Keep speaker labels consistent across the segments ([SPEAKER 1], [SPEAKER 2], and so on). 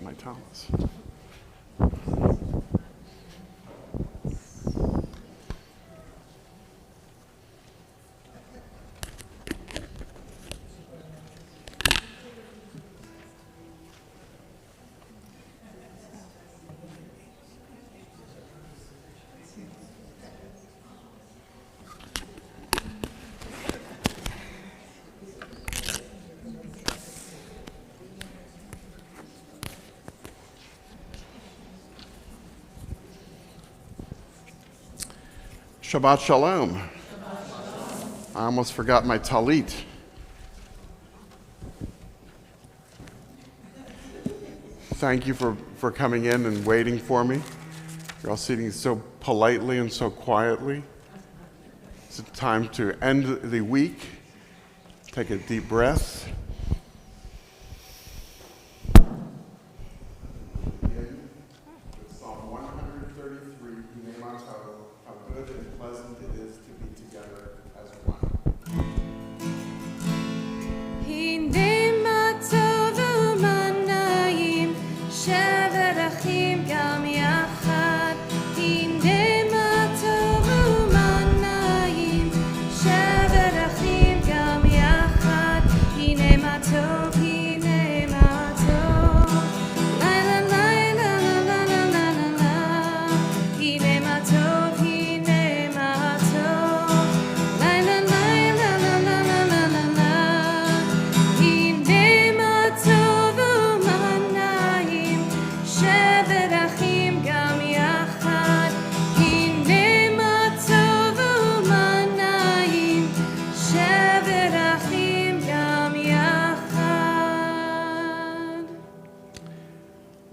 [SPEAKER 1] my talents. Shabbat Shalom. I almost forgot my talit. Thank you for coming in and waiting for me. You're all sitting so politely and so quietly. It's time to end the week. Take a deep breath.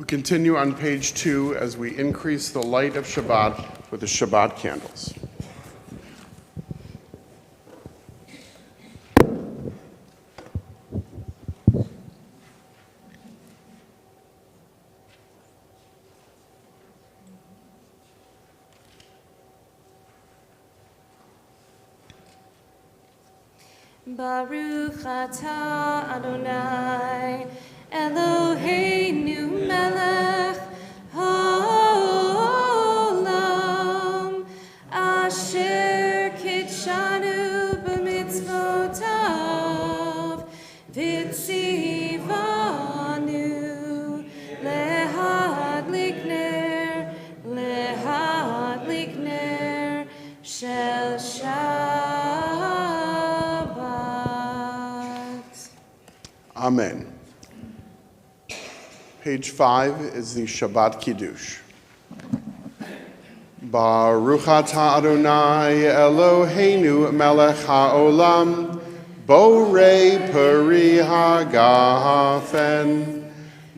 [SPEAKER 1] Continue on page 2 as we increase the light of Shabbat with the Shabbat candles.
[SPEAKER 2] Baruch atah Adonai Eloheinu melech haolam asher kitshanu b'mitzvotav v'tzivanu lehadlik ner shel Shabbat.
[SPEAKER 1] Amen. Page 5 is the Shabbat Kiddush. Baruch atah Adonai Eloheinu melech haolam borei peri hagafen.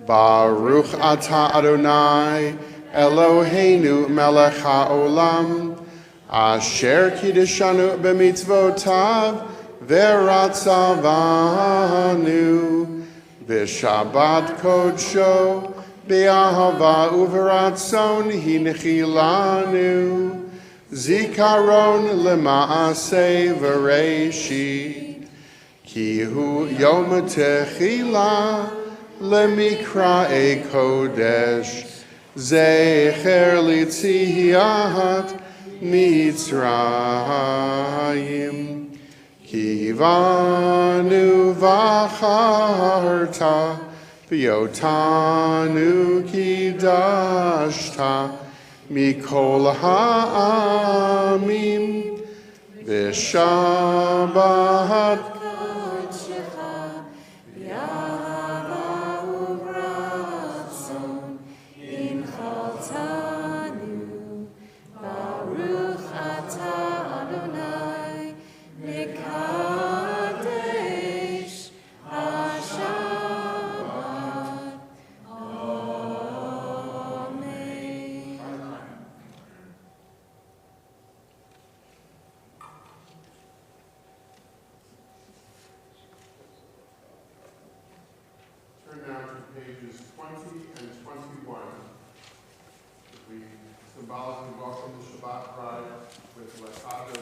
[SPEAKER 1] Baruch atah Adonai Eloheinu melech haolam asher kiddeshanu b'mitzvotav v'ratzavanu V'Shabbat kodsho, be'ahava uveratzon hinechilanu, zikaron lema'aseh v'reishit, ki hu yom techila lemikra'e kodesh, zecher litziyat Mitzrayim. Kivanu v'acharta v'yotanu kidashta mikol ha'amim v'shabbat
[SPEAKER 2] kodshecha v'yahava uvratzon inchaltanu Baruch atah Adonai Mekadesh HaShabbat. Amen.
[SPEAKER 1] Turn now to pages 20 and 21. We symbolically welcome the Shabbat bride with Lechado.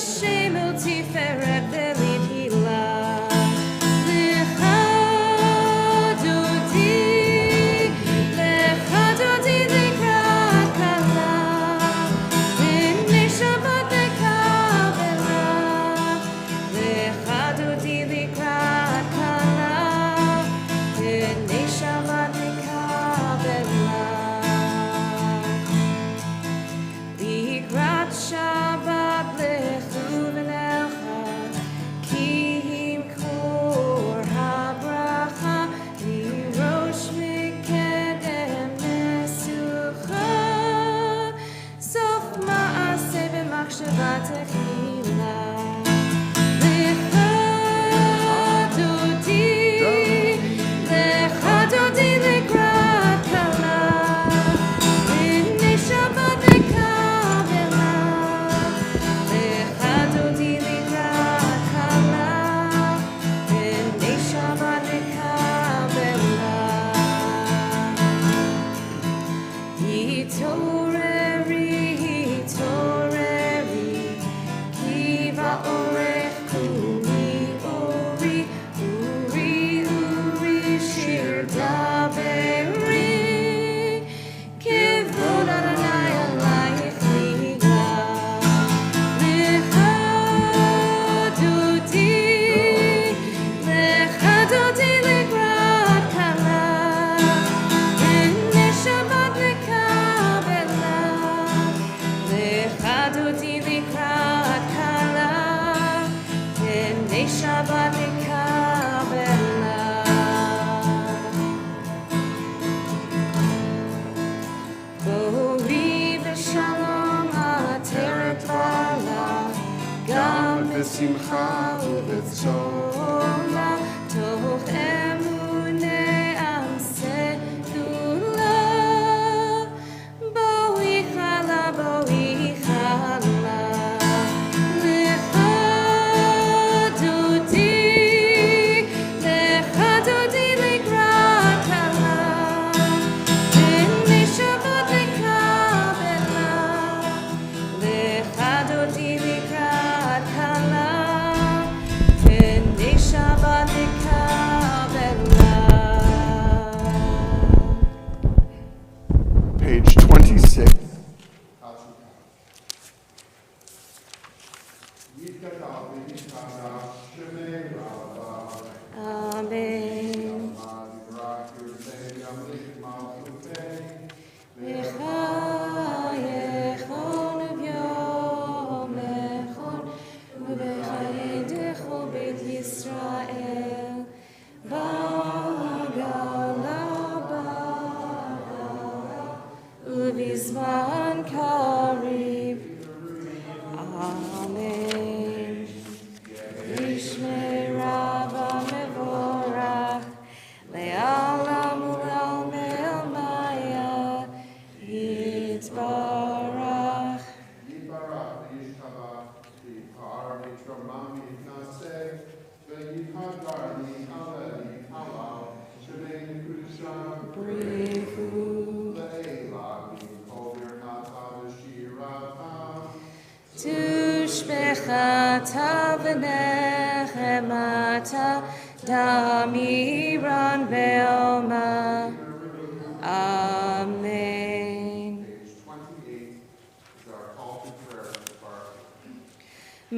[SPEAKER 2] לשם ולתפארת ולתהילה. לך דודי, לך דודי לקראת כלה, בני שבת לקבלה. לך דודי לקראת כלה, בני שבת לקבלה. לקראת שבת לכו ונלכה, כי ימכור הברכה, מראש מקדם משוכה. סוף מעשה במחשבה תחילה. לך דודי, לך דודי לקראת כלה, בני שבת לקבלה. לך דודי לקראת כלה, בני שבת לקבלה. התעוררי, התעוררי, כי באורך קומי אורי, אורי, אורי, שיר דברי, כבוד אדוני עלייך ניגע. לך דודי, לך דודי לקראת כלה, בני שבת לקבלה. לך דודי לקראת כלה, בני שבת לקבלה. בואי בשלום עטרת בעלה, גם בשמחה ובצומלה, תוך אמונה עשה גדולה. בואי חלה, בואי חלה. לך דודי, לך דודי לקראת כלה, בני שבת לקבלה. לך דודי לקראת כלה, בני שבת לקבלה.
[SPEAKER 1] Page 26.
[SPEAKER 2] Amen. לך יכון וביום יכון, ובחיידך בית ישראל, בגלה בגלה, ובזמן קריב. אמן. ישמרה במבורך, לעולם ולעלמיה יתברך. בריחו תושבחתה ונחמתה, דמירן בעלמה. Amen.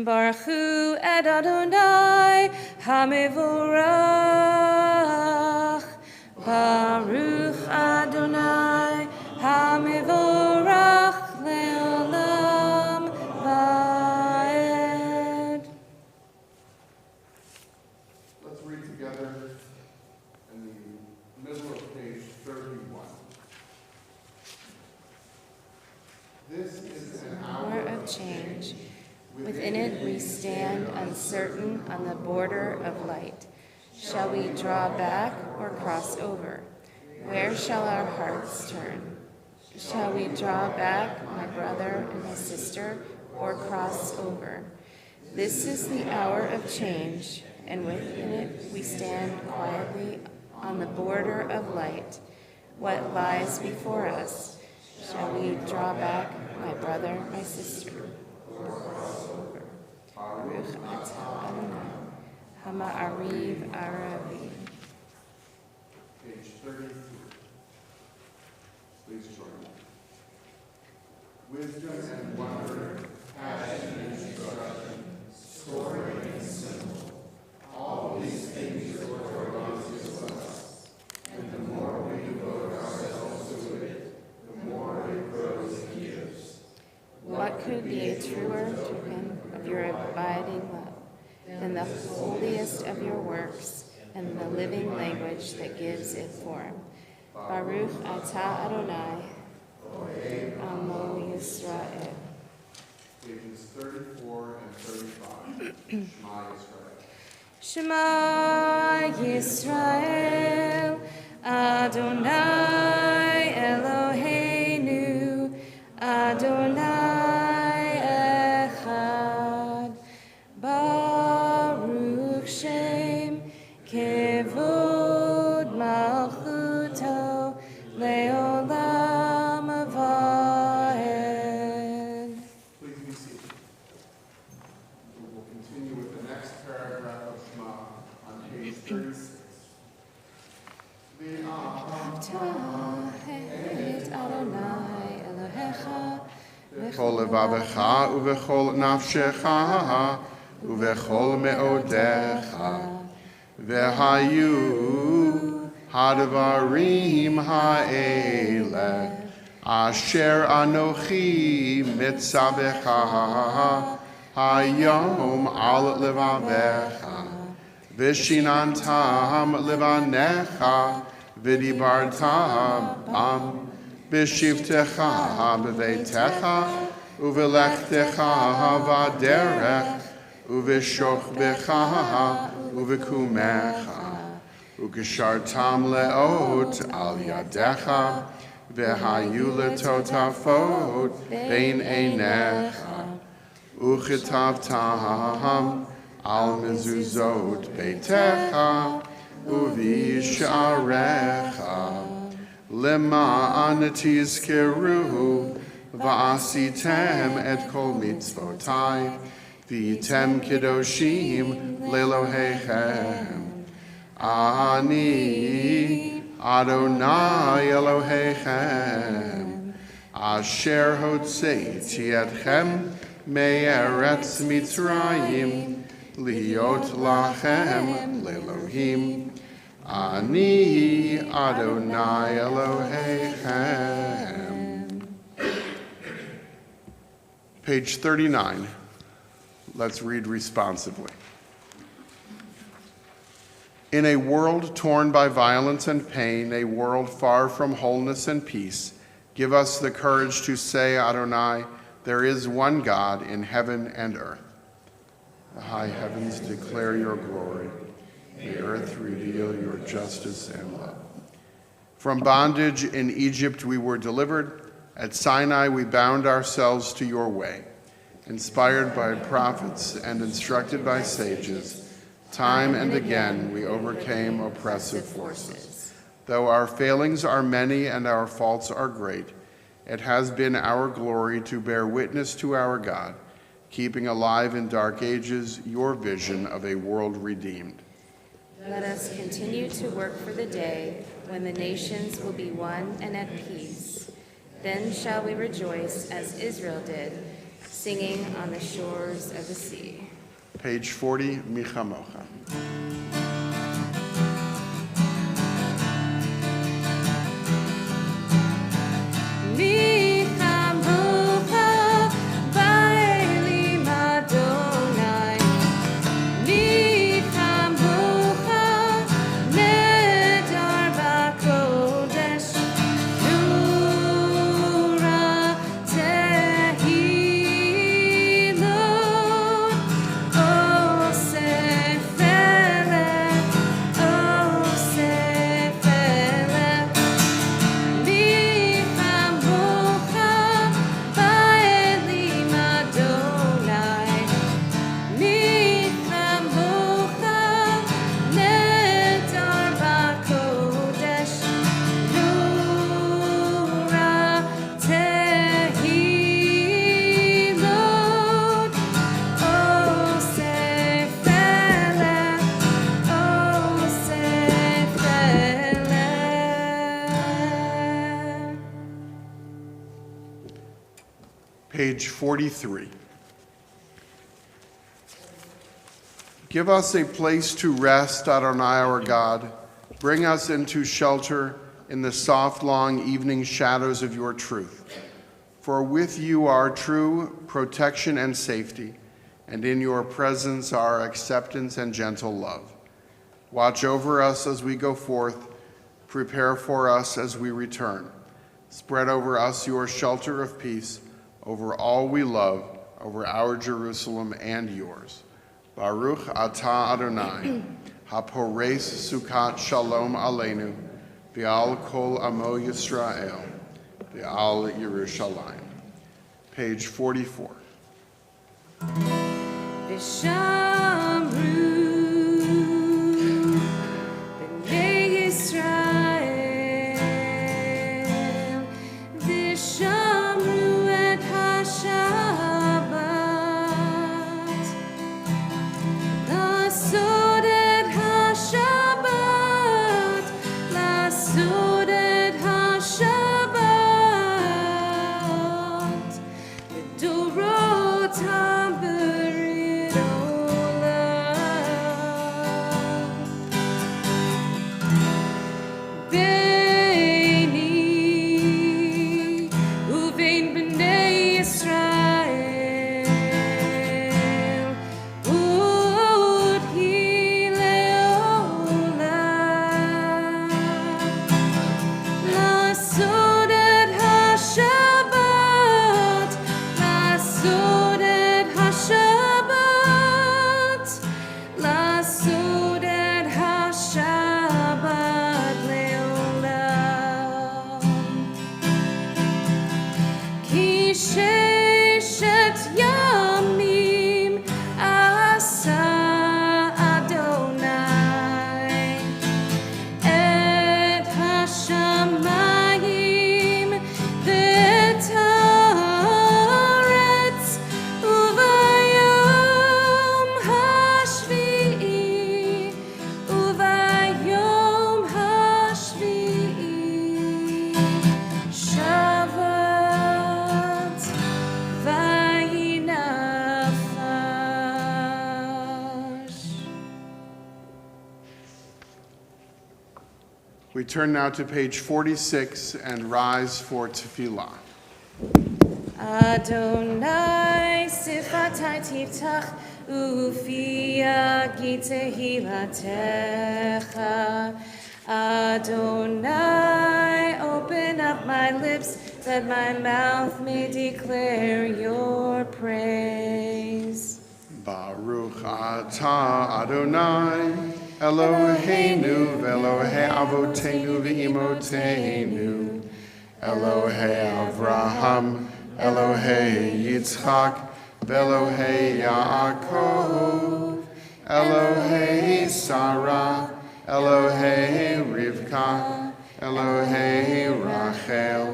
[SPEAKER 2] Baruch et Adonai HaMevorach. Baruch Adonai HaMevorach le'olam va'ed.
[SPEAKER 1] Let's read together in the middle of page 31. This is an
[SPEAKER 2] Hour of change. Within it we stand uncertain on the border of light. Shall we draw back or cross over? Where shall our hearts turn? Shall we draw back, my brother and my sister, or cross over? This is the hour of change, and within it we stand quietly on the border of light. What lies before us? Shall we draw back, my brother, my sister, or cross over? Ariv Aravi.
[SPEAKER 1] Page 33. Please join me. Wisdom and wonder, passion and instruction, story and symbol. All these things the Lord gives to us. And the more we devote ourselves to it, the more it grows and gives.
[SPEAKER 2] What could be a truer token of your abiding love than the holiest of your works and the living language that gives it form? Baruch atah Adonai, Amo Yisrael.
[SPEAKER 1] Pages 34 and 35. Shema Yisrael.
[SPEAKER 2] Shema Yisrael, Adonai Eloheinu, Adonai Echad, Baruch Shem, Kevod Malchuto, Leolam Vaed.
[SPEAKER 1] Please be seated. We will continue with the next paragraph of Shema on page 36.
[SPEAKER 2] Et Adonai Elohecha,
[SPEAKER 1] V'chol levavecha uv'chol nafshecha uv'chol me'odecha v'hayu hadvarim ha'ele asher anochi mitzavecha hayom al levavecha v'shinantam levanecha v'dibartam bam B'shivtecha b'veitecha, uvelechtecha v'derech, uveshochbecha uvekumecha, ukeshartam leot al yadecha, v'hayu letotafot bein einecha, uchetavtam al mezuzot beitecha, uvisharecha. Lema'an tizkeru va'asitem et kol mitzvotai v'item kedoshim le'Elohechem. Ani Adonai Elohechem asher hotzeiti etchem me'eretz Mitzrayim liot lachem le'Elohim. Ani Adonai Elohechem. Page 39. Let's read responsively. In a world torn by violence and pain, a world far from wholeness and peace, give us the courage to say, Adonai, there is one God in heaven and earth. The high heavens declare your glory. The earth reveal your justice and love. From bondage in Egypt we were delivered. At Sinai we bound ourselves to your way. Inspired by prophets and instructed by sages, time and again we overcame oppressive forces. Though our failings are many and our faults are great, it has been our glory to bear witness to our God, keeping alive in dark ages your vision of a world redeemed.
[SPEAKER 2] Let us continue to work for the day when the nations will be one and at peace. Then shall we rejoice as Israel did, singing on the shores of the sea.
[SPEAKER 1] Page 40, Michamocha.
[SPEAKER 2] Fair
[SPEAKER 1] page 43. Give us a place to rest, Adonai our God. Bring us into shelter in the soft, long evening shadows of your truth. For with you are true protection and safety, and in your presence are acceptance and gentle love. Watch over us as we go forth. Prepare for us as we return. Spread over us your shelter of peace, over all we love, over our Jerusalem and yours. Baruch atah Adonai, hapores sukat shalom aleinu, v'al kol amo Yisrael, v'al Yerushalayim. Page 44.
[SPEAKER 2] V'shamru b'nei Yisrael, v'shamru et ha-Shabbat, lasod et ha-Shabbat, lasod et ha-Shabbat, v'dorotam berit olam. Beini uvein b'nei Yisrael, udhi leolam. Lasod et ha-Shabbat, lasod et ha-Shabbat, lasod et ha-Shabbat leolam. Ki sheshet yamim asa Adonai et hashamayim v'et haaretz, uvayom hashvi'i, uvayom hashvi'i, shavat vayinafash.
[SPEAKER 1] We turn now to page 46 and rise for tefillah.
[SPEAKER 2] Adonai sifatai tiftach ufi yagi tehilatecha. Adonai, open up my lips that my mouth may declare your praise.
[SPEAKER 1] Baruch atah Adonai, Eloheinu v'Elohei avotenu v'imotenu, Elohei Avraham, Elohei Yitzchak, v'Elohei Yaakov, Elohei Sarah, Elohei Rivka, Elohei Rachel,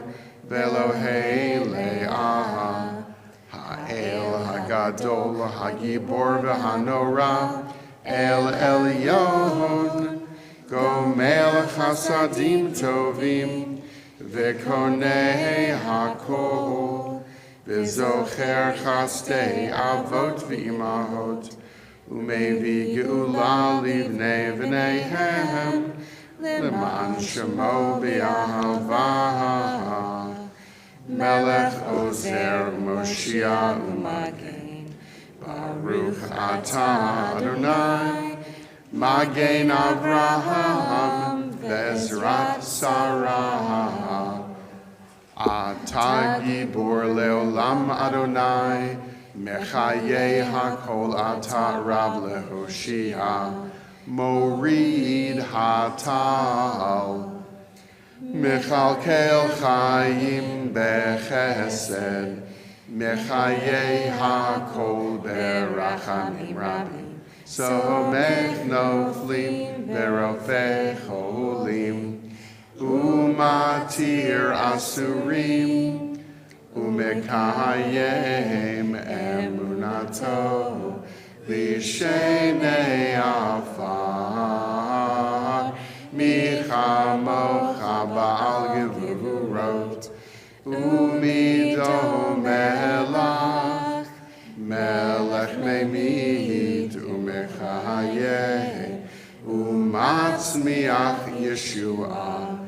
[SPEAKER 1] v'Elohei Leah, Ha'el Hagadol Hagibor v'Hanora, El Elyon, Gomel Chasadim Tovim, V'Konei HaKol, V'Zocher Chastei Avot V'Imahot, Umevi Geula Livnei V'neihem, L'man Shemo B'Ahavah, Melech Ozer Moshiach U'Magen. Baruch atah Adonai, Magen Avraham, Ve'ezrat Sarah. Atah Gibor Leolam Adonai, Mechaye HaKol atah Rav Lehoshia, Morid Hatal, Mechalkel Chaim Bechesed, Mechaye HaKol berachamim rabim, Somech noflim verofei cholim, Umatir asurim, Umekayem emunato, Lishenei afar, Michamocha ba'al gevurot, Umidom elah meet umechayeh umatzmiach Yeshua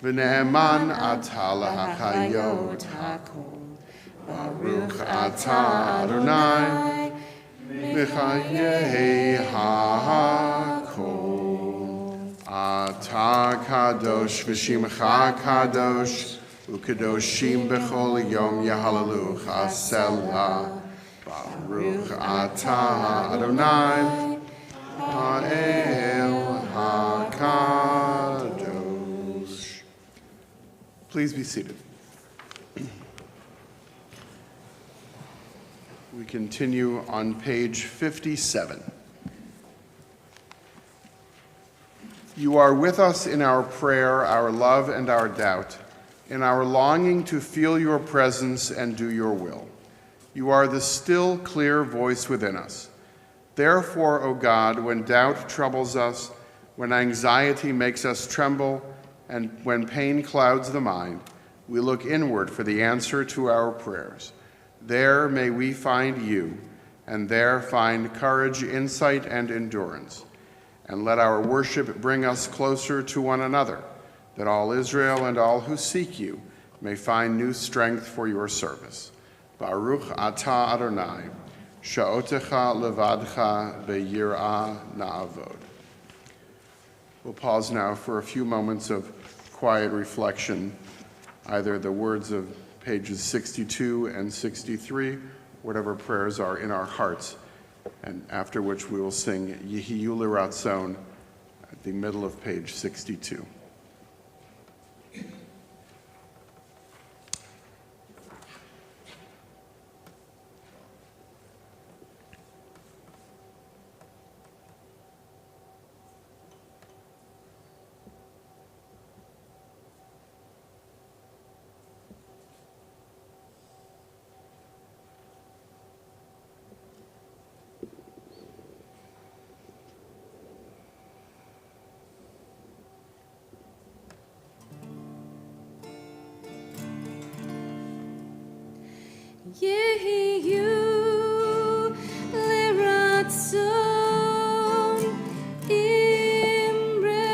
[SPEAKER 1] v'ne'eman ata lahachayot hakol Baruch ata Adonai mechayeh hakol ata kadosh v'shimcha kadosh u'kadoshim b'chol yom yahalalu chasela Baruch ata Adonai ha'el hakadosh. Please be seated. We continue on page 57. You are with us in our prayer, our love, and our doubt, in our longing to feel your presence and do your will. You are the still, clear voice within us. Therefore, O God, when doubt troubles us, when anxiety makes us tremble, and when pain clouds the mind, we look inward for the answer to our prayers. There may we find you, and there find courage, insight, and endurance. And let our worship bring us closer to one another, that all Israel and all who seek you may find new strength for your service. Baruch atah Adonai, sha'otecha levadcha be'yirah na'avod. We'll pause now for a few moments of quiet reflection, either the words of pages 62 and 63, whatever prayers are in our hearts, and after which we will sing Yehiyu L'Ratzon at the middle of page 62.
[SPEAKER 2] Yehiyu L'Ratzon Imrefi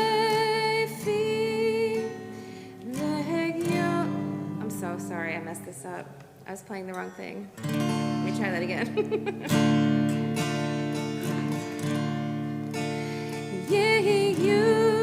[SPEAKER 2] Lehegyo. I'm so sorry, I messed this up. I was playing the wrong thing. Let me try that again. Yehiyu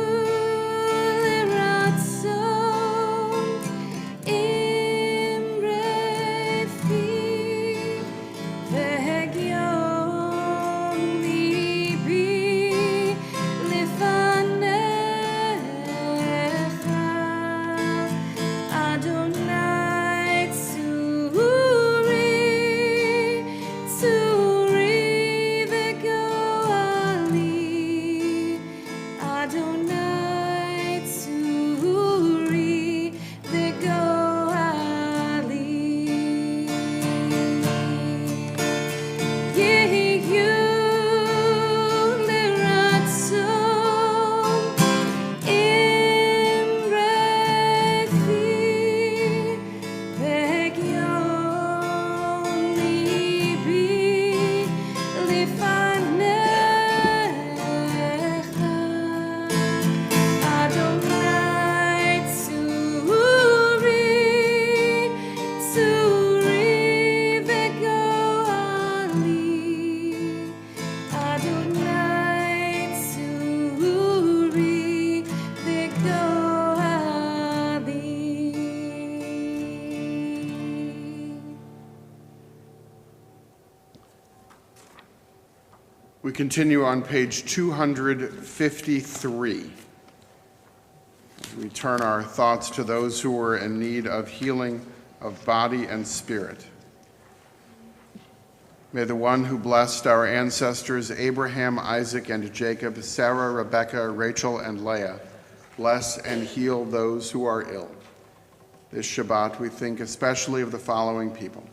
[SPEAKER 1] We continue on page 253. We turn our thoughts to those who were in need of healing of body and spirit. May the one who blessed our ancestors, Abraham, Isaac, and Jacob, Sarah, Rebekah, Rachel, and Leah, bless and heal those who are ill. This Shabbat, we think especially of the following people: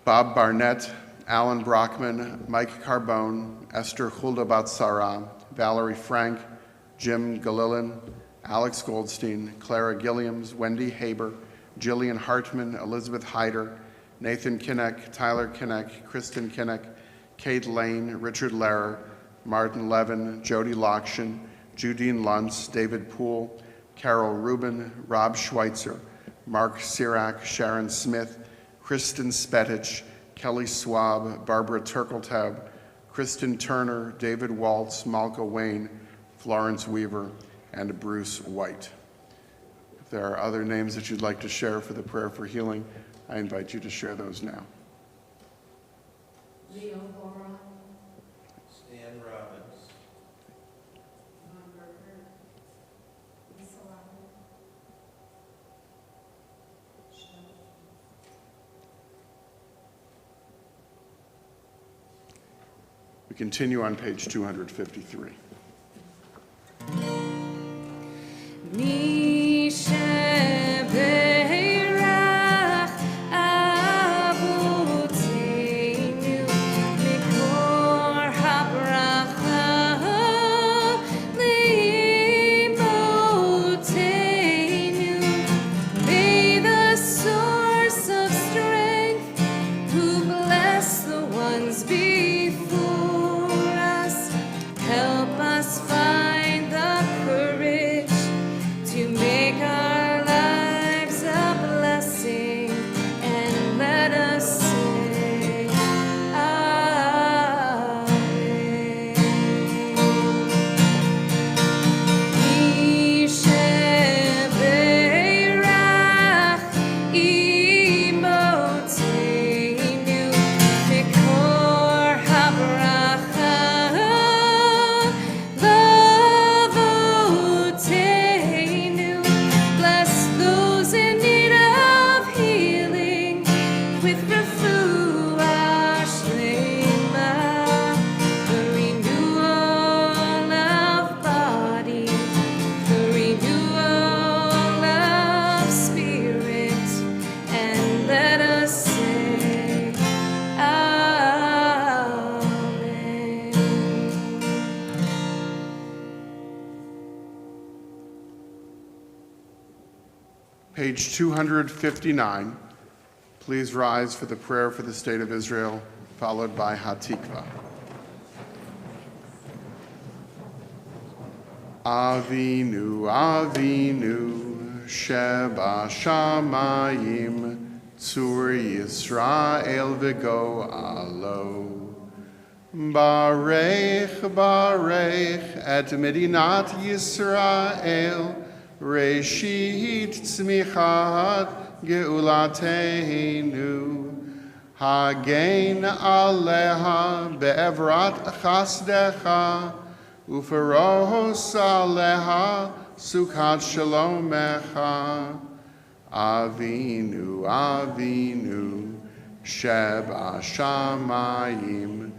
[SPEAKER 1] Bob Barnett, Alan Brockman, Mike Carbone, Esther Hulda Batsara, Valerie Frank, Jim Galilin, Alex Goldstein, Clara Gilliams, Wendy Haber, Jillian Hartman, Elizabeth Hyder,
[SPEAKER 3] Nathan Kinnock, Tyler Kinnock, Kristen Kinnock, Kate Lane, Richard Lehrer, Martin Levin, Jody Lokshin, Judine Luntz, David Poole, Carol Rubin, Rob Schweitzer, Mark Sirac, Sharon Smith, Kristen Spetich, Kelly Swab, Barbara Turkeltaub, Kristen Turner, David Waltz, Malka Wayne, Florence Weaver, and Bruce White. If there are other names that you'd like to share for the prayer for healing, I invite you to share those now.
[SPEAKER 4] Leo Boron,
[SPEAKER 5] Stan Robbins,
[SPEAKER 4] Von Berger, Lisa Lambert,
[SPEAKER 3] We continue on page 253.
[SPEAKER 2] Mi sheberach avotenu mikor habracha leimotenu. May the source of strength, who bless the ones before us, help us find the courage to make our lives a blessing, and let us say Amen. Yisheberach imotenu mikor habracha lavotenu. Bless those in need of healing with refuah shlema, the renewal of body, the renewal of spirit, and let us say Amen.
[SPEAKER 3] Page 259. Please rise for the prayer for the state of Israel, followed by Hatikva. Avinu, Avinu, Sheba Shamayim, Tzur Yisrael v'go alo. Barech, Barech, et Medinat Yisrael, Reshit Tzmichat Geulateinu. Hagen Aleha be'evrat chasdecha, Uferos Aleha Sukkot Shalomecha. Avinu, Avinu, Sheba Shamayim,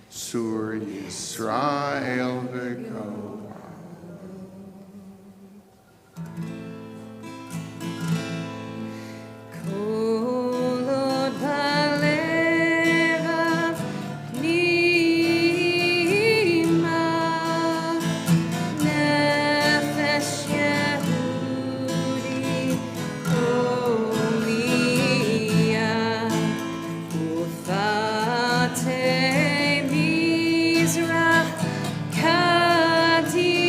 [SPEAKER 3] Tzur Yisrael v'go.
[SPEAKER 2] Kol od balevav nima, nefesh Yehudi oliyah, ufate mizrach kadim.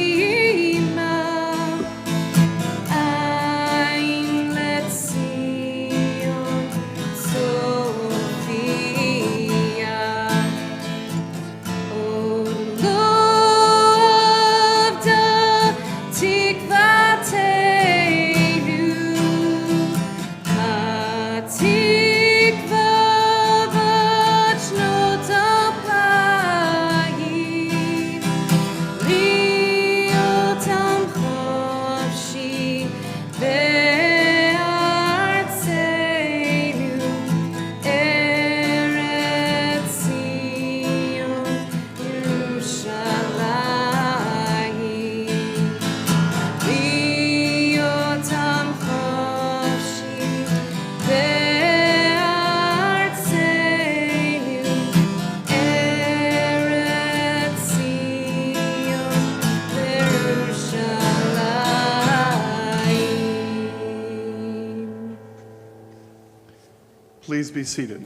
[SPEAKER 3] be seated.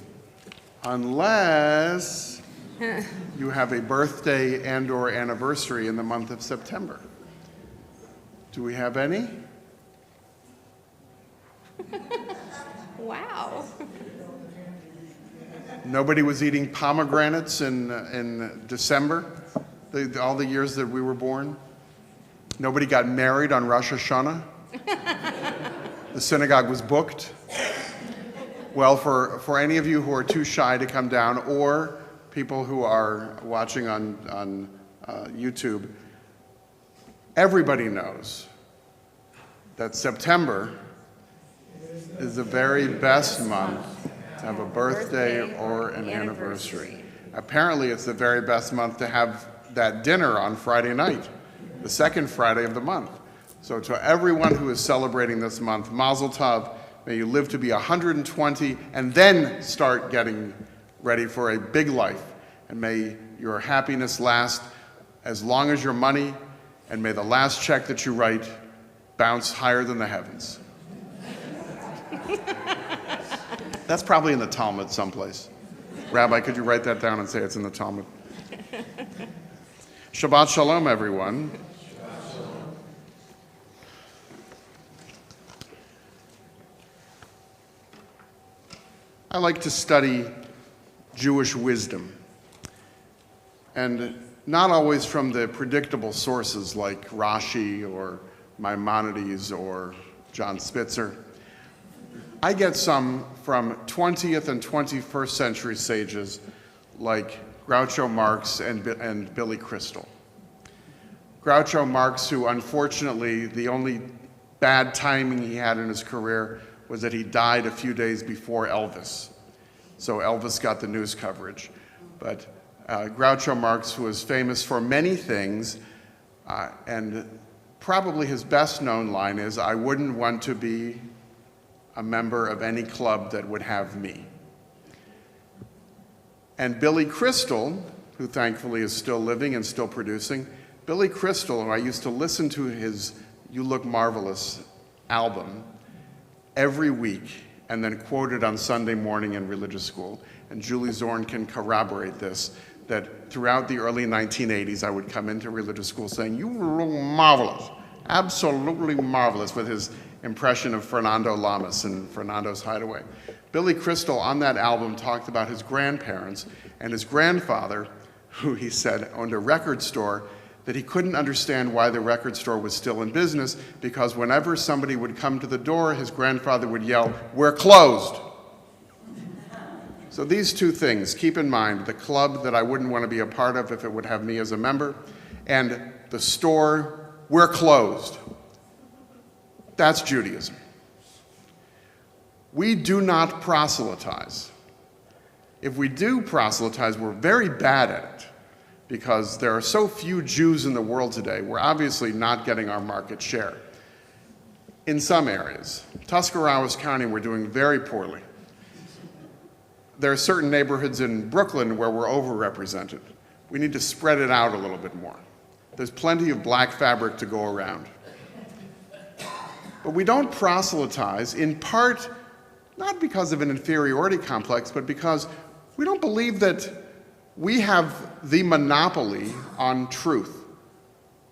[SPEAKER 3] Unless you have a birthday and/or anniversary in the month of September. Do we have any?
[SPEAKER 2] Wow.
[SPEAKER 3] Nobody was eating pomegranates in December, all the years that we were born. Nobody got married on Rosh Hashanah. The synagogue was booked. Well, for any of you who are too shy to come down, or people who are watching on YouTube, everybody knows that September is the very best month to have a birthday or an anniversary. Apparently, it's the very best month to have that dinner on Friday night, the second Friday of the month. So to everyone who is celebrating this month, Mazel Tov, may you live to be 120 and then start getting ready for a big life. And may your happiness last as long as your money, and may the last check that you write bounce higher than the heavens. That's probably in the Talmud someplace. Rabbi, could you write that down and say it's in the Talmud? Shabbat Shalom, everyone. I like to study Jewish wisdom, and not always from the predictable sources like Rashi or Maimonides or John Spitzer. I get some from 20th and 21st century sages like Groucho Marx and Billy Crystal. Groucho Marx, who unfortunately the only bad timing he had in his career was that he died a few days before Elvis. So Elvis got the news coverage. But Groucho Marx, who was famous for many things, and probably his best known line is, "I wouldn't want to be a member of any club that would have me." And Billy Crystal, who thankfully is still living and still producing, Billy Crystal, who I used to listen to his You Look Marvelous album every week and then quote it on Sunday morning in religious school. And Julie Zorn can corroborate this, that throughout the early 1980s, I would come into religious school saying, "You look marvelous, absolutely marvelous," with his impression of Fernando Lamas in Fernando's Hideaway. Billy Crystal on that album talked about his grandparents and his grandfather, who he said owned a record store, that he couldn't understand why the record store was still in business, because whenever somebody would come to the door, his grandfather would yell, "We're closed." So these two things, keep in mind, the club that I wouldn't want to be a part of if it would have me as a member, and the store, "We're closed." That's Judaism. We do not proselytize. If we do proselytize, we're very bad at it, because there are so few Jews in the world today, we're obviously not getting our market share. In some areas, Tuscarawas County, we're doing very poorly. There are certain neighborhoods in Brooklyn where we're overrepresented. We need to spread it out a little bit more. There's plenty of black fabric to go around. But we don't proselytize, in part, not because of an inferiority complex, but because we don't believe that we have the monopoly on truth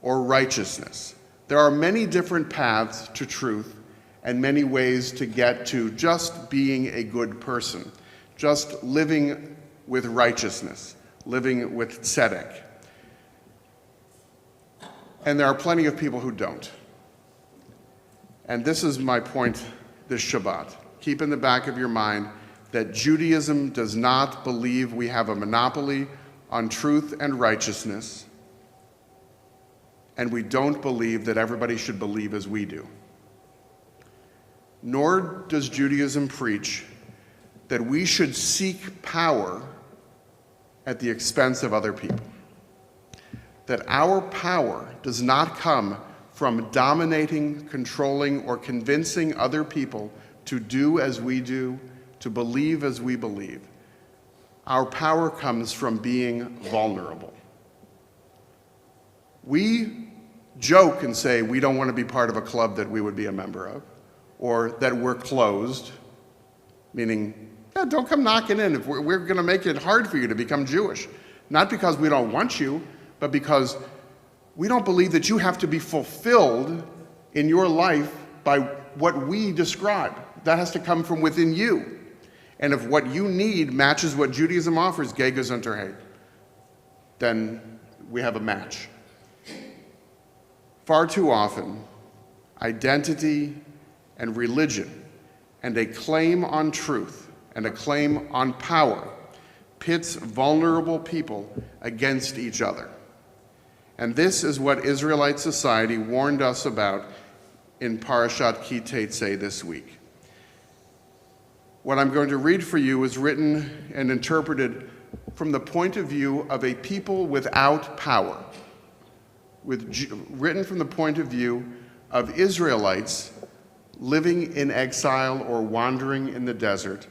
[SPEAKER 3] or righteousness. There are many different paths to truth and many ways to get to just being a good person, just living with righteousness, living with tzedek. And there are plenty of people who don't. And this is my point this Shabbat. Keep in the back of your mind that Judaism does not believe we have a monopoly on truth and righteousness, and we don't believe that everybody should believe as we do. Nor does Judaism preach that we should seek power at the expense of other people. That our power does not come from dominating, controlling, or convincing other people to do as we do, to believe as we believe. Our power comes from being vulnerable. We joke and say we don't want to be part of a club that we would be a member of, or that we're closed, meaning Yeah, don't come knocking in. If we're going to make it hard for you to become Jewish. Not because we don't want you, but because we don't believe that you have to be fulfilled in your life by what we describe. That has to come from within you. And if what you need matches what Judaism offers, geh gesundheit, then we have a match. Far too often, identity and religion and a claim on truth and a claim on power pits vulnerable people against each other. And this is what Israelite society warned us about in Parashat Ki Teitzei this week. What I'm going to read for you is written and interpreted from the point of view of a people without power, written from the point of view of Israelites living in exile or wandering in the desert,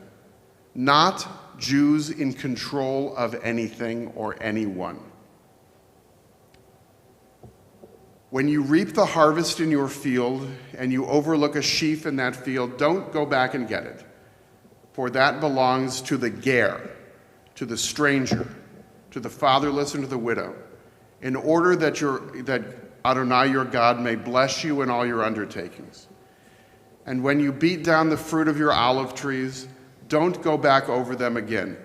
[SPEAKER 3] not Jews in control of anything or anyone. When you reap the harvest in your field and you overlook a sheaf in that field, don't go back and get it, for that belongs to the ger, to the stranger, to the fatherless, and to the widow, in order that Adonai your God may bless you in all your undertakings. And when you beat down the fruit of your olive trees, don't go back over them again,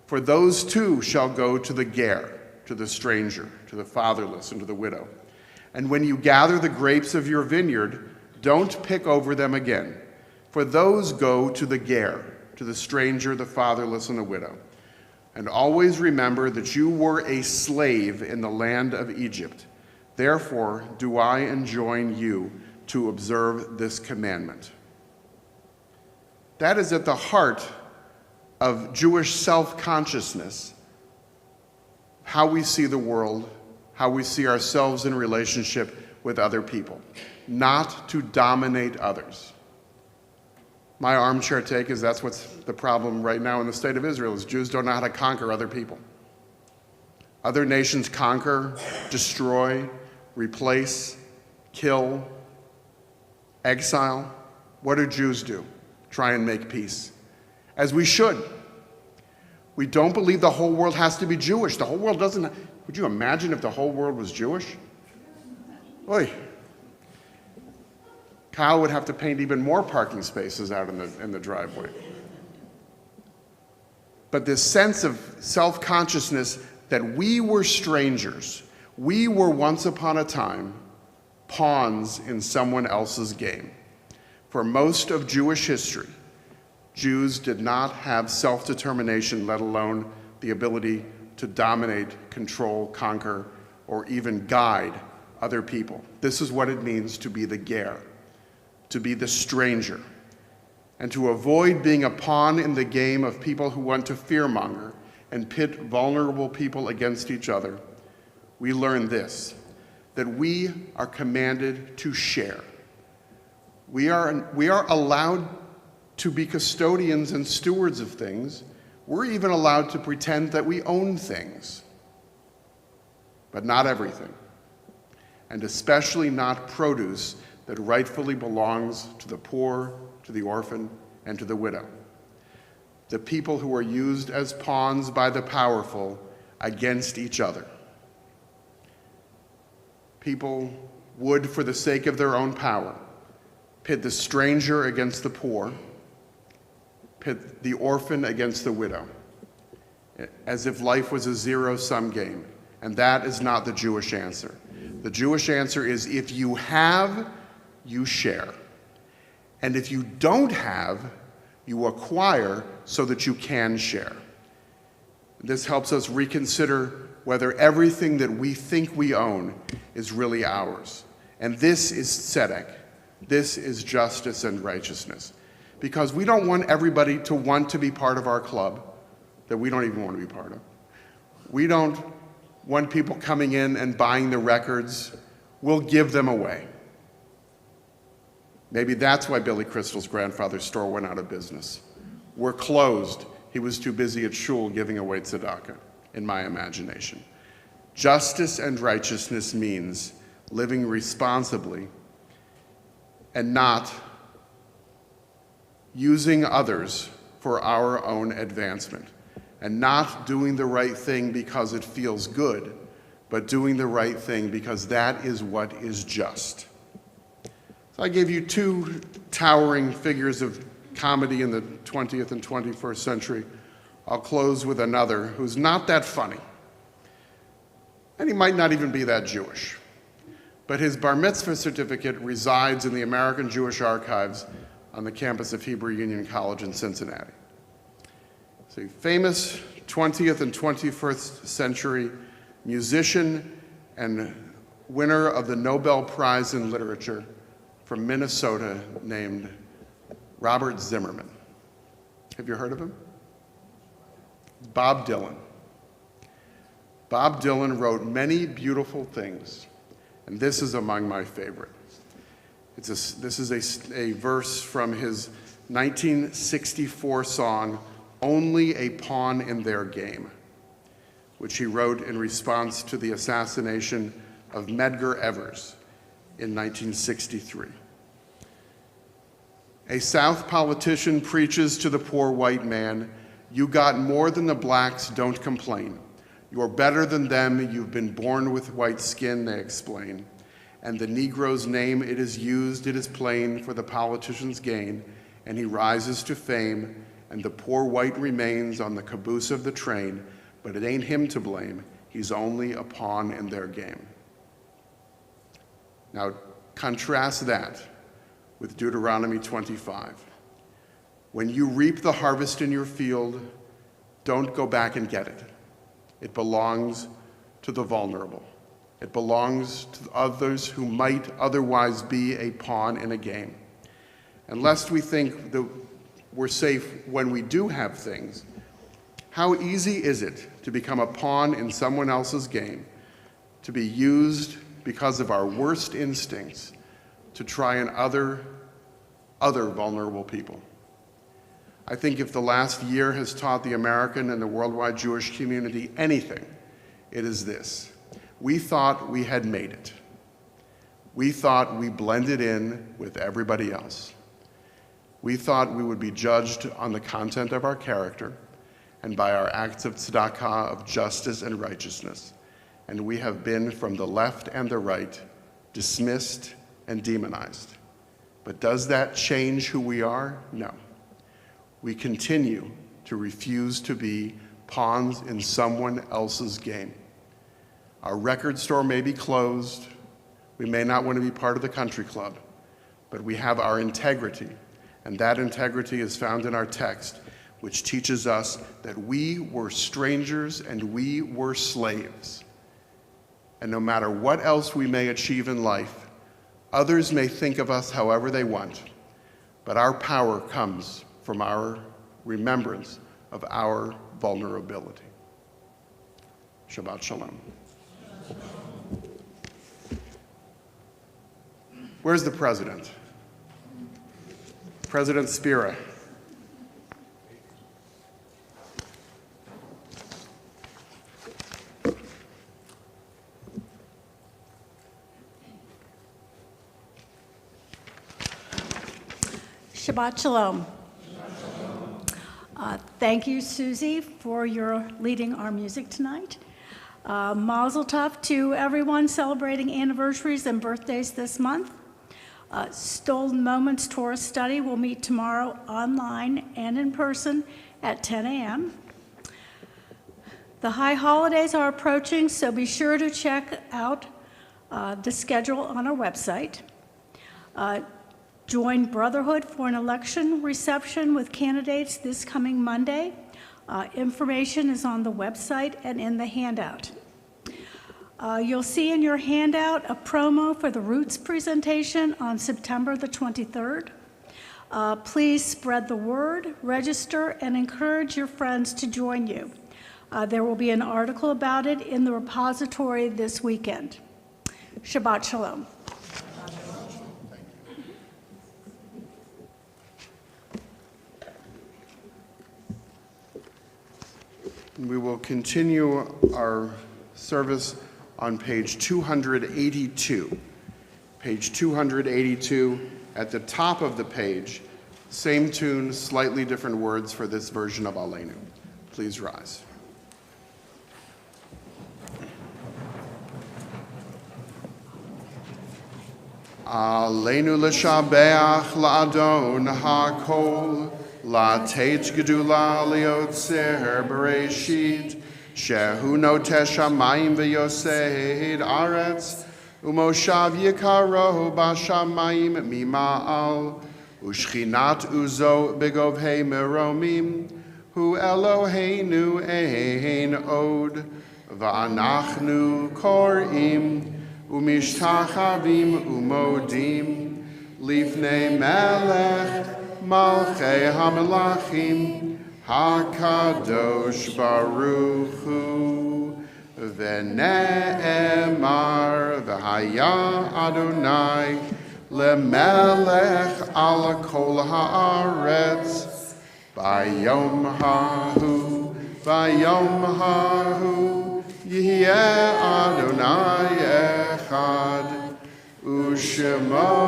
[SPEAKER 3] for those too shall go to the ger, to the stranger, to the fatherless, and to the widow. And when you gather the grapes of your vineyard, don't pick over them again, for those go to the ger, to the stranger, the fatherless, and the widow. And always remember that you were a slave in the land of Egypt. Therefore do I enjoin you to observe this commandment. That is at the heart of Jewish self-consciousness, how we see the world, how we see ourselves in relationship with other people, not to dominate others. My armchair take is that's what's the problem right now in the state of Israel, is Jews don't know how to conquer other people. Other nations conquer, destroy, replace, kill, exile. What do Jews do? Try and make peace. As we should. We don't believe the whole world has to be Jewish. The whole world doesn't. Would you imagine if the whole world was Jewish? Oy. Kyle would have to paint even more parking spaces out in the driveway. But this sense of self-consciousness that we were strangers, we were once upon a time pawns in someone else's game. For most of Jewish history, Jews did not have self-determination, let alone the ability to dominate, control, conquer, or even guide other people. This is what it means to be the ger, to be the stranger, and to avoid being a pawn in the game of people who want to fearmonger and pit vulnerable people against each other. We learn this, that we are commanded to share. We are allowed to be custodians and stewards of things. We're even allowed to pretend that we own things, but not everything, and especially not produce that rightfully belongs to the poor, to the orphan, and to the widow. The people who are used as pawns by the powerful against each other. People would, for the sake of their own power, pit the stranger against the poor, pit the orphan against the widow, as if life was a zero-sum game. And that is not the Jewish answer. The Jewish answer is if you have, you share. And if you don't have, you acquire so that you can share. This helps us reconsider whether everything that we think we own is really ours. And this is tzedek. This is justice and righteousness. Because we don't want everybody to want to be part of our club that we don't even want to be part of. We don't want people coming in and buying the records. We'll give them away. Maybe that's why Billy Crystal's grandfather's store went out of business. We're closed. He was too busy at shul giving away tzedakah, in my imagination. Justice and righteousness means living responsibly and not using others for our own advancement, and not doing the right thing because it feels good, but doing the right thing because that is what is just. So I gave you two towering figures of comedy in the 20th and 21st century. I'll close with another who's not that funny, and he might not even be that Jewish, but his bar mitzvah certificate resides in the American Jewish Archives on the campus of Hebrew Union College in Cincinnati. He's a famous 20th and 21st century musician and winner of the Nobel Prize in Literature from Minnesota named Robert Zimmerman. Have you heard of him? Bob Dylan. Bob Dylan wrote many beautiful things, and this is among my favorite. This is a verse from his 1964 song, "Only a Pawn in Their Game," which he wrote in response to the assassination of Medgar Evers in 1963. A South politician preaches to the poor white man, "You got more than the blacks, don't complain. You're better than them, you've been born with white skin," they explain. And the Negro's name it is used, it is plain, for the politician's gain, and he rises to fame, and the poor white remains on the caboose of the train, but it ain't him to blame, he's only a pawn in their game. Now, contrast that with Deuteronomy 25. When you reap the harvest in your field, don't go back and get it. It belongs to the vulnerable. It belongs to others who might otherwise be a pawn in a game. And lest we think that we're safe when we do have things, how easy is it to become a pawn in someone else's game, to be used because of our worst instincts to try and other vulnerable people? I think if the last year has taught the American and the worldwide Jewish community anything, it is this. We thought we had made it. We thought we blended in with everybody else. We thought we would be judged on the content of our character and by our acts of tzedakah, of justice and righteousness. And we have been, from the left and the right, dismissed and demonized. But does that change who we are? No. We continue to refuse to be pawns in someone else's game. Our record store may be closed. We may not want to be part of the country club, but we have our integrity, and that integrity is found in our text, which teaches us that we were strangers and we were slaves. And no matter what else we may achieve in life, others may think of us however they want, but our power comes from our remembrance of our vulnerability. Shabbat Shalom. Where's the president? President Spira.
[SPEAKER 6] Shabbat Shalom. Thank you, Susie, for your leading our music tonight. Mazel tov to everyone celebrating anniversaries and birthdays this month. Stolen Moments Torah Study will meet tomorrow online and in person at 10 a.m. The high holidays are approaching, so be sure to check out the schedule on our website. Join Brotherhood for an election reception with candidates this coming Monday. Information is on the website and in the handout. You'll see in your handout a promo for the Roots presentation on September the 23rd. Please spread the word, register, and encourage your friends to join you. There will be an article about it in the repository this weekend. Shabbat Shalom.
[SPEAKER 3] We will continue our service on page 282. Page 282, at the top of the page, Same tune, slightly different words for this version of Aleinu. Please rise. Aleinu l'shabeach la'adon ha'kol, la'teit gedula liotzer bereshit, shehu noteh shamayim v'yosed aretz, umoshav yikaro b'shamayim mima'al, ushchinat uzo begovhei meromim, hu Eloheinu ein od, va'anachnu korim, umishtachavim umodim, lifnei melech malchei hamelachim, hakadosh baruch hu, v'ne'emar v'haya Adonai, lemelech ala kol haaretz, bayom hahu, Yeh Adonai echad, ushemo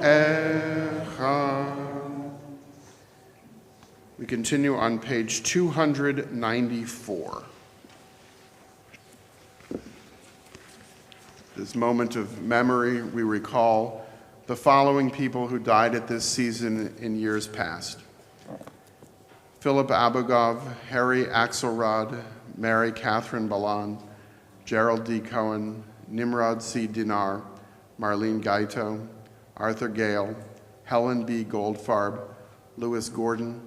[SPEAKER 3] echad. We continue on page 294. This moment of memory, we recall the following people who died at this season in years past: Philip Abugov, Harry Axelrod, Mary Catherine Balan, Gerald D. Cohen, Nimrod C. Dinar, Marlene Gaito, Arthur Gale, Helen B. Goldfarb, Louis Gordon,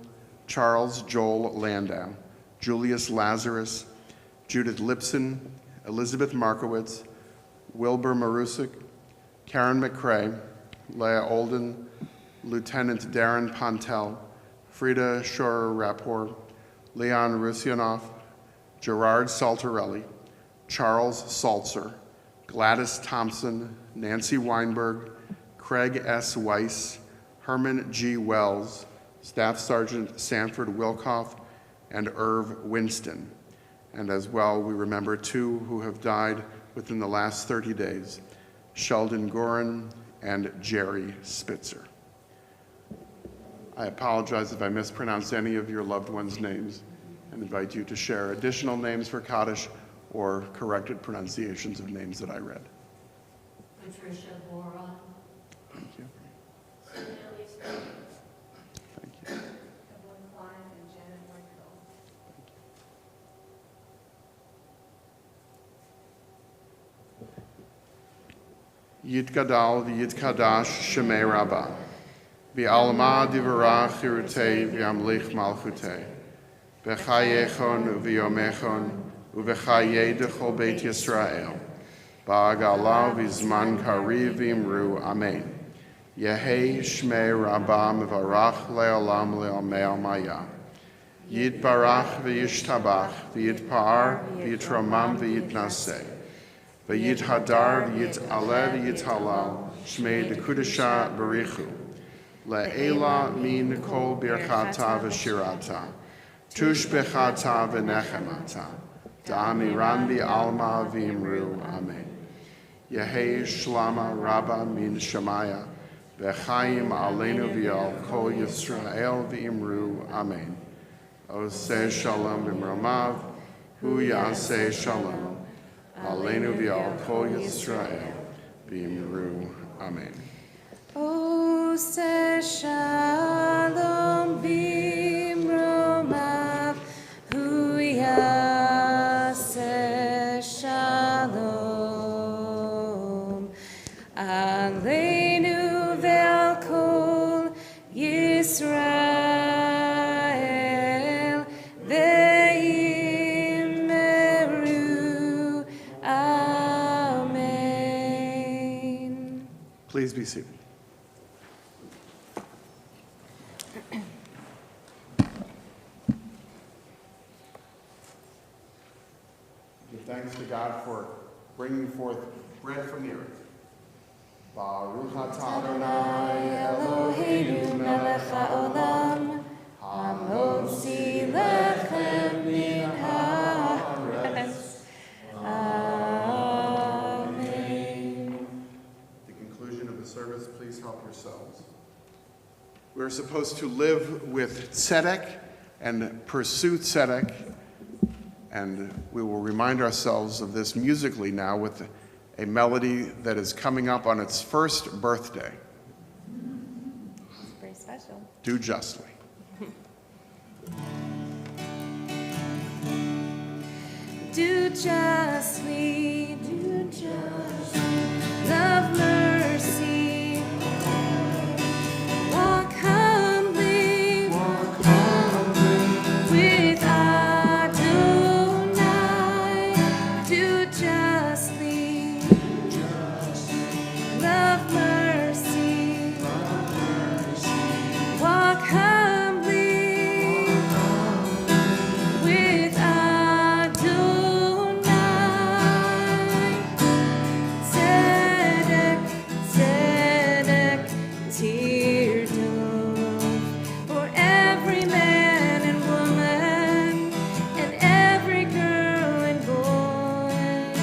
[SPEAKER 3] Charles Joel Landau, Julius Lazarus, Judith Lipson, Elizabeth Markowitz, Wilbur Marusik, Karen McCrae, Leah Olden, Lieutenant Darren Pontel, Frida Schorer-Rapport, Leon Rusianoff, Gerard Saltarelli, Charles Salzer, Gladys Thompson, Nancy Weinberg, Craig S. Weiss, Herman G. Wells, Staff Sergeant Sanford Wilkoff, and Irv Winston. And as well, we remember two who have died within the last 30 days, Sheldon Gorin and Jerry Spitzer. I apologize if I mispronounced any of your loved ones' names and invite you to share additional names for Kaddish or corrected pronunciations of names that I read.
[SPEAKER 4] Patricia Bora,
[SPEAKER 3] Thank you. Thank you.
[SPEAKER 4] Evelyn Klein, and Janet Wakefield.
[SPEAKER 3] Yitgadal v'yitkadash shemei rabbah, v'alma divarach chirutei v'yamlich malchutei, v'chayechon v'yomechon, u'v'chayei dechol beit Yisrael, ba'agala v'zman kariv v'imru, amen. Yehei shmei rabbah mevarach le'olam le'omei almaya. Yitbarach v'yishtabach, v'yitpar v'yitromam v'yitnaseh. V'yithadar v'yit'aleh v'yithalal, shmei dekudesha barichu. Le'ela min kol birchata v'shirata, tushbechata v'nechemata, da'amiran v'alma v'imru, amen. Yehei shlama rabba min shemaya, v'chaim aleinu v'yal kol Yisrael v'imru, amen. Oseh shalom b'mromav, hu yaseh shalom. Aleinu v'al kol Yisrael v'imru, amen.
[SPEAKER 2] Oseh shalom b'mromav, hu yaseh shalom. Aleinu v'al kol Yisrael v'imru, amen.
[SPEAKER 3] Please be seated. Give thanks to God for bringing forth bread from the earth. Baruch atah Adonai Eloheinu melech haolam,
[SPEAKER 2] Hamotzi lechem min haaretz. Amen.
[SPEAKER 3] supposed to live with tzedek and pursue tzedek, and we will remind ourselves of this musically now with a melody that is coming up on its first birthday.
[SPEAKER 2] Very special.
[SPEAKER 3] Do justly.
[SPEAKER 2] Do justly, love mercy, walk humbly, with Adonai. Do justly, love mercy, walk humbly, with Tzedek, tzedek, teardrop, for every man and woman, and every girl and boy.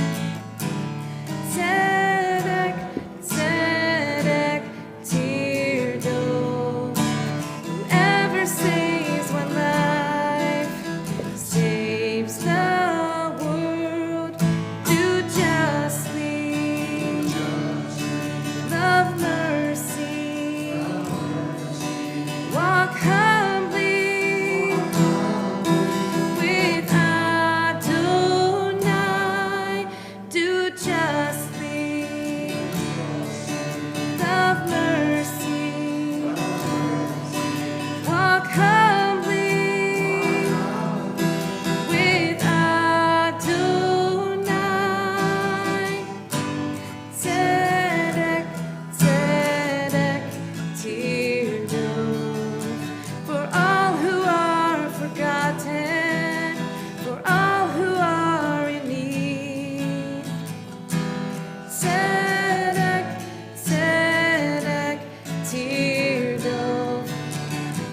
[SPEAKER 2] Tzedek, tzedek, teardrop, whoever saves one life saves the world. Do justly, love mercy, walk humbly, with Adonai. Do justly, love mercy, walk humbly, with Adonai. Tzedek, tzedek, teardrop, for all who are forgotten, for all who are in need. Tzedek, tzedek, teardrop,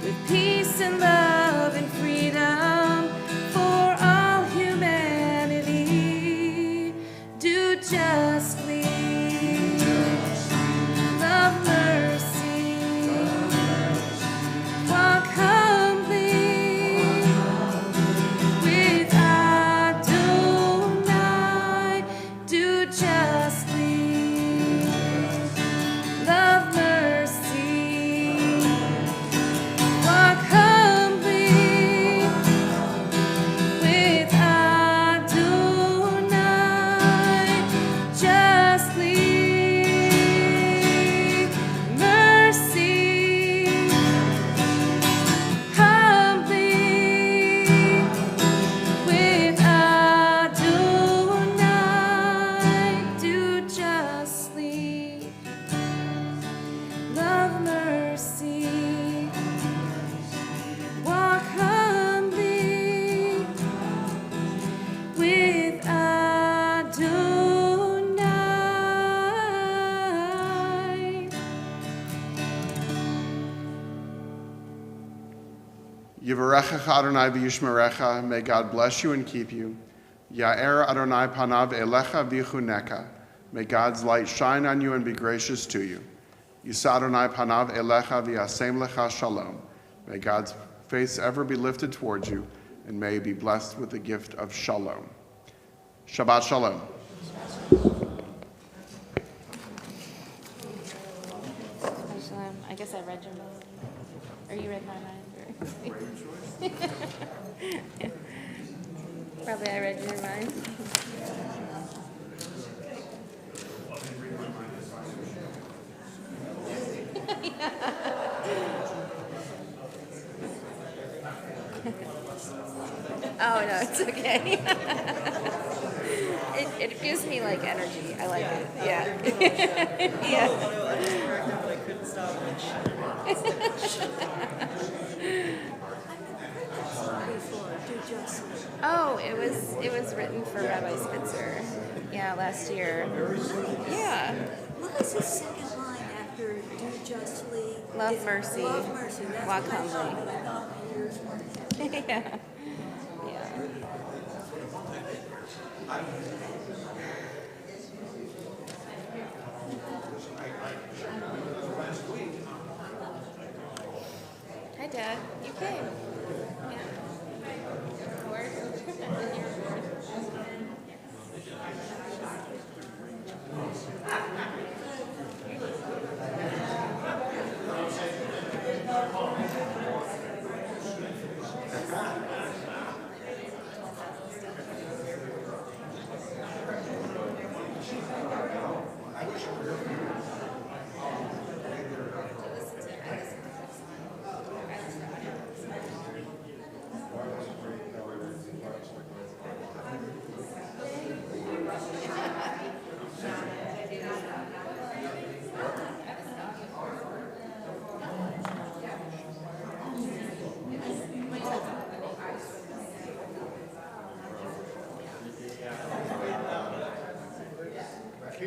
[SPEAKER 2] with peace and love and freedom for all humanity. Do justly, love mercy, walk humbly, with Adonai. Do justly, love mercy, walk humbly, with Adonai. Justly, mercy, humbly, with Adonai. Do justly, love mercy, walk humbly, with Adonai.
[SPEAKER 3] Yivarechecha Adonai v'yishmerecha. May God bless you and keep you. Ya'er Adonai panav elecha v'yichuneka. May God's light shine on you and be gracious to you. Yisa Adonai panav elecha v'yasem lecha shalom. May God's face ever be lifted towards you, and may you be blessed with the gift of shalom. Shabbat shalom.
[SPEAKER 2] I guess I read your mind. Or you read my mind. Probably I read your mind. Oh, no, it's okay. It gives me like energy. I like it. Yeah. Yeah.
[SPEAKER 7] I couldn't stop
[SPEAKER 2] Oh, it was written for Rabbi Spitzer. Yeah, last year. Yeah.
[SPEAKER 7] What was his second line after do justly?
[SPEAKER 2] Love mercy.
[SPEAKER 7] Love mercy. That's
[SPEAKER 2] Walk
[SPEAKER 7] what I thought,
[SPEAKER 2] humbly.
[SPEAKER 7] but I thought yours was.
[SPEAKER 2] Yeah. Yeah. Dad. You came. Yeah.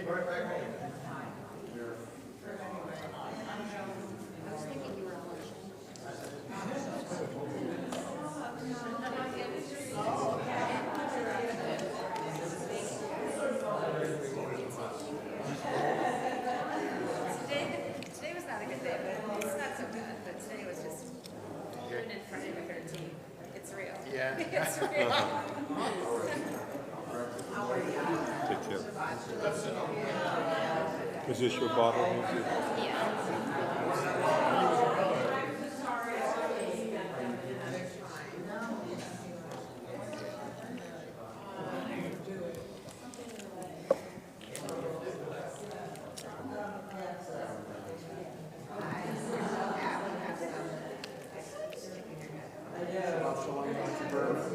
[SPEAKER 2] Board. And you're bored.
[SPEAKER 8] Today was not a good day, but it's not so bad. But today was just doing it Friday the 13th. It's real.
[SPEAKER 3] Yeah.
[SPEAKER 8] It's real.
[SPEAKER 9] Take care. Is this your bottle?
[SPEAKER 2] Yeah.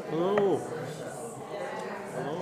[SPEAKER 9] Hello. Hello.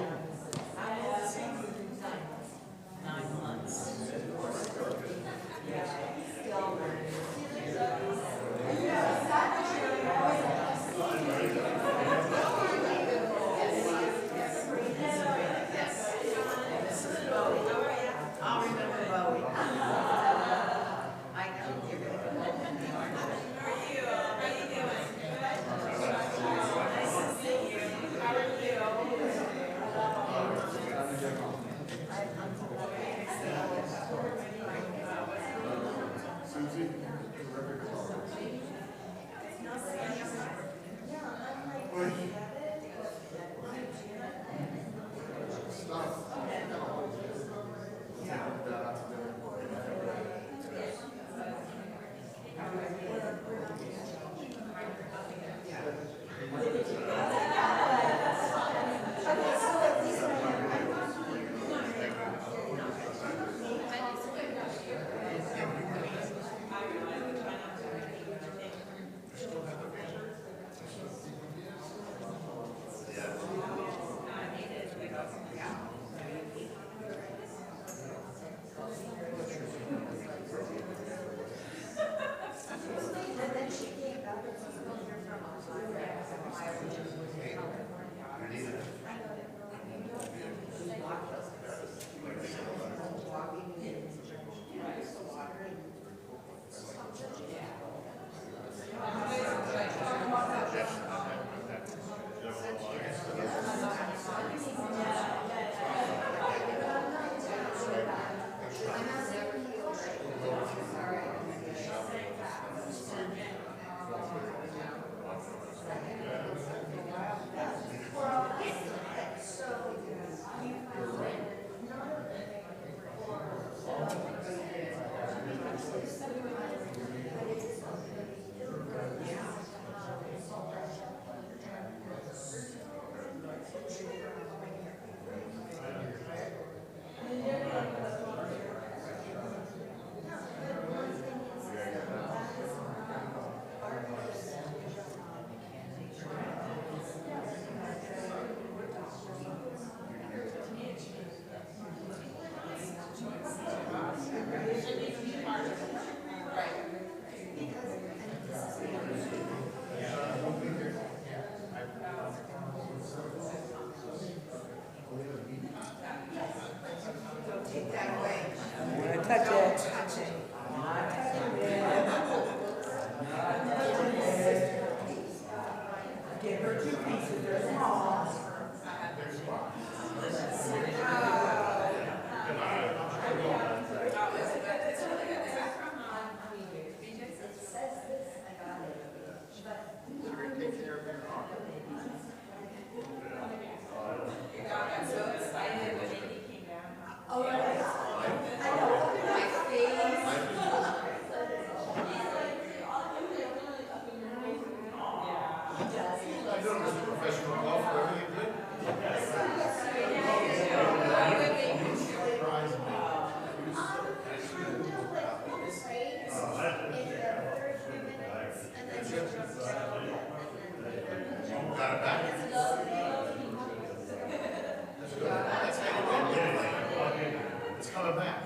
[SPEAKER 5] It's coming back.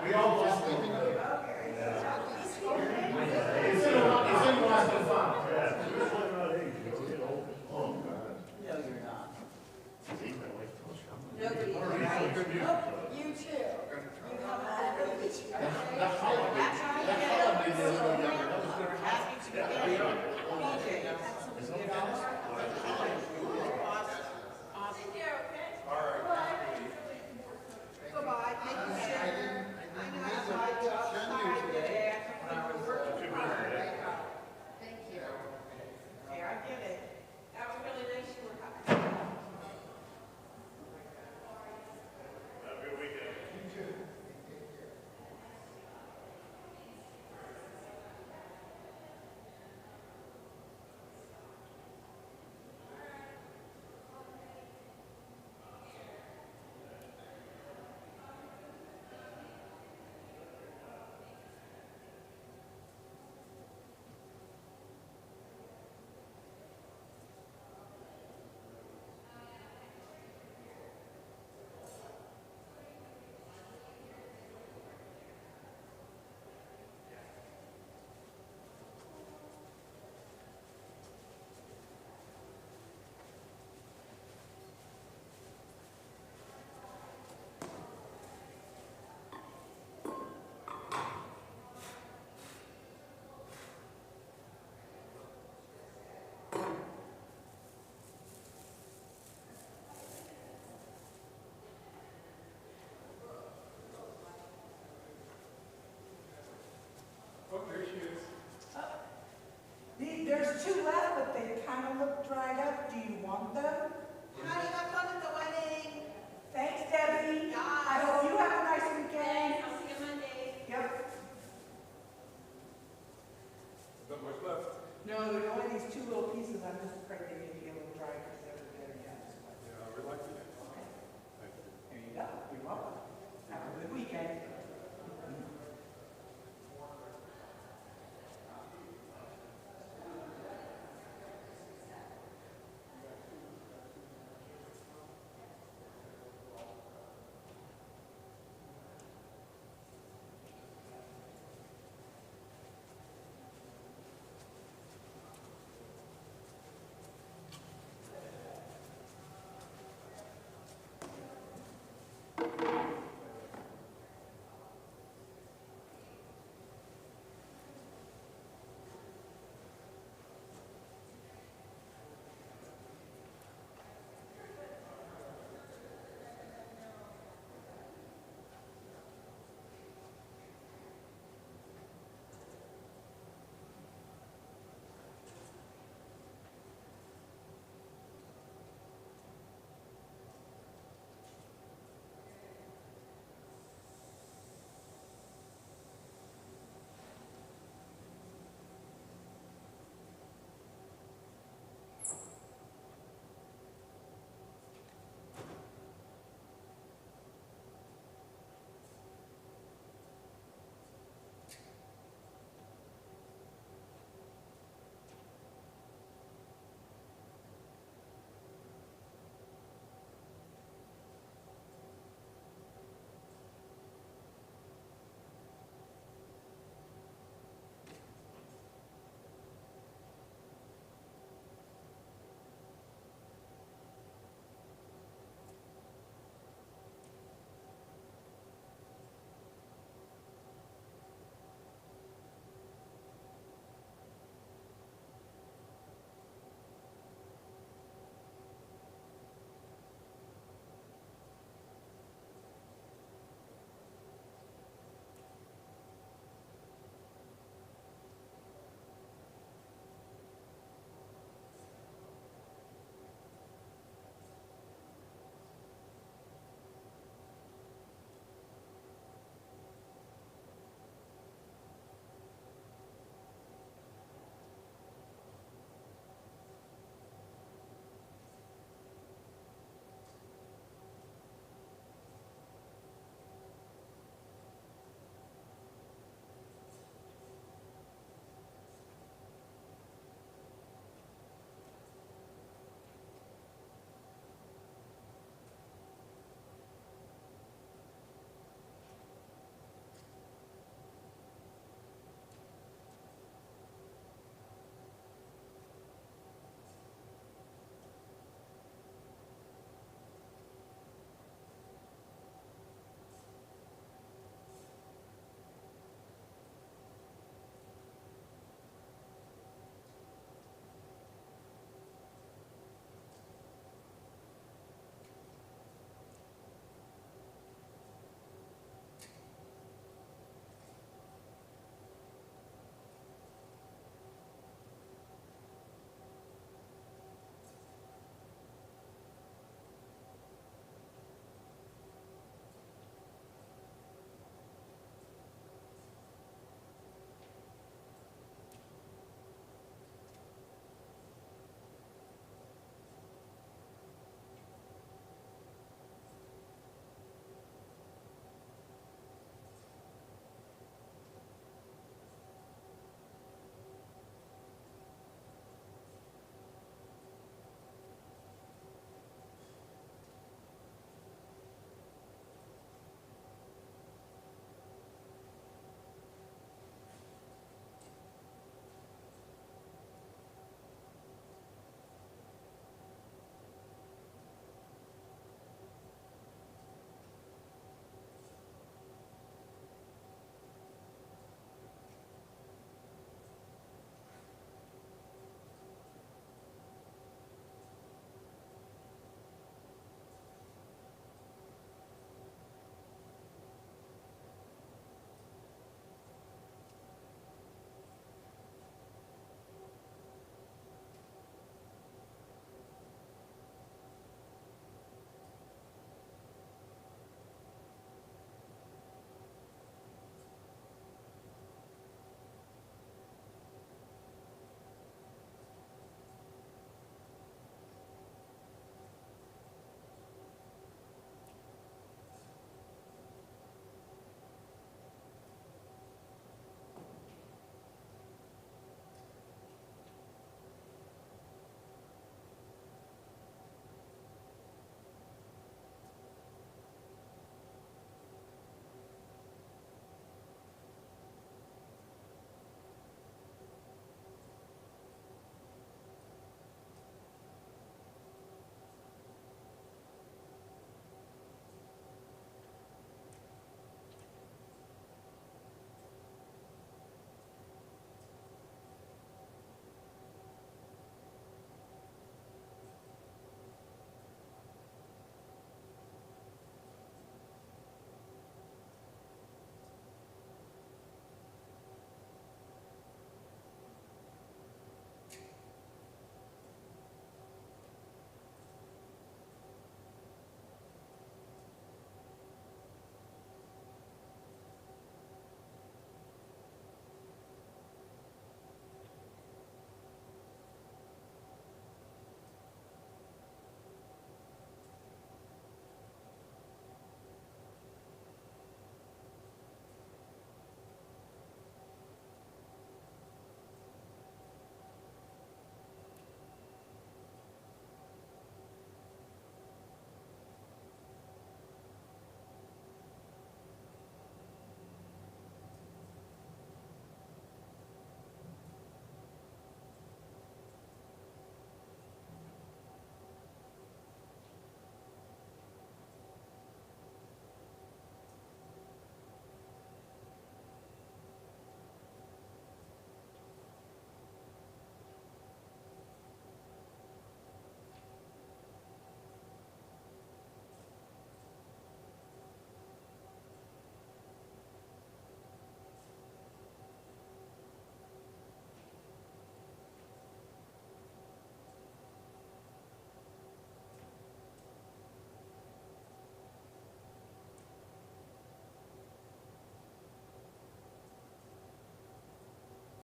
[SPEAKER 5] We all lost sleeping. He's in Boston Farm.
[SPEAKER 8] Nobody.